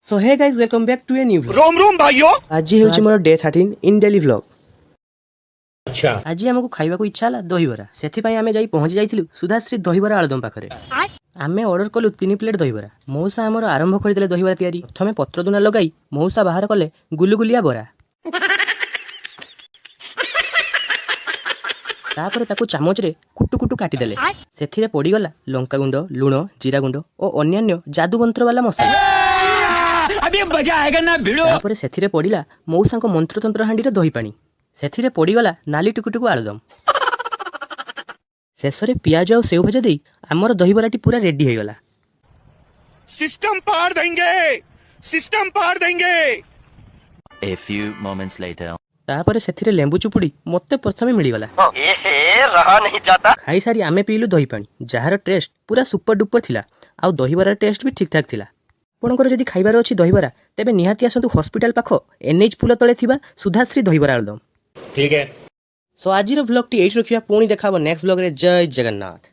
So hey guys welcome back to a new vlog. रोम रोम भाइयों। आज हेउची मोर डे 13 इन डेली व्लॉग। अच्छा आज हमको खाइबा को इच्छा हला दहीबरा, सेथि पई आमे जाई पहुंची जाइथिलु सुधाश्री दहीबरा आलदम पाखरे। आमे ऑर्डर कलु 3 प्लेट दहीबरा। मौसा हमर आरंभ करदेले दहीबरा तयारी। प्रथमे पत्र दुना लगाई मौसा बाहर कले गुलुगुलिया बरा। तापर ताकू चामच रे कुटु कुटु काटी देले। सेथिरे पड़ी गला लंका गुंड, लूण, जीरा गुंड और अन्यान्य जादू मंत्र वाला मसाला। अभी मजा आएगा ना भिड़ो। तापर सेथिरे पड़िला मौसांको मंत्रतंत्र हांडीरे दही पानी। सेथिरे पड़ीगला नाली टुकुटुकु आलदम। शेषरे पियाज और सेव भजा देई आमर दहीबराटी पूरा रेडी हो गला। सिस्टम पार देंगे, सिस्टम पार देंगे। A few moments later. तापर सेथिरे लेंबू चुपुड़ी मते प्रथमे मिली गला। रहा नहीं जाता। खाई सारी आमे पीलु दही पानी जार टेस्ट पूरा सुपर डुपर थिला। आउ दहीबरा टेस्ट भी ठीक ठाक थिला। आपणकर जदि खाइबार अछि दहीबरा तेबे निहाती आसंतु हॉस्पिटल पाख एनएच पुल तले थिबा सुधाश्री दहीबरा आलदम। ठीक है। सो आजिर व्लॉग टी एठी रखिया पुणी देखाबो नेक्स्ट व्लॉग रे। जय जगन्नाथ।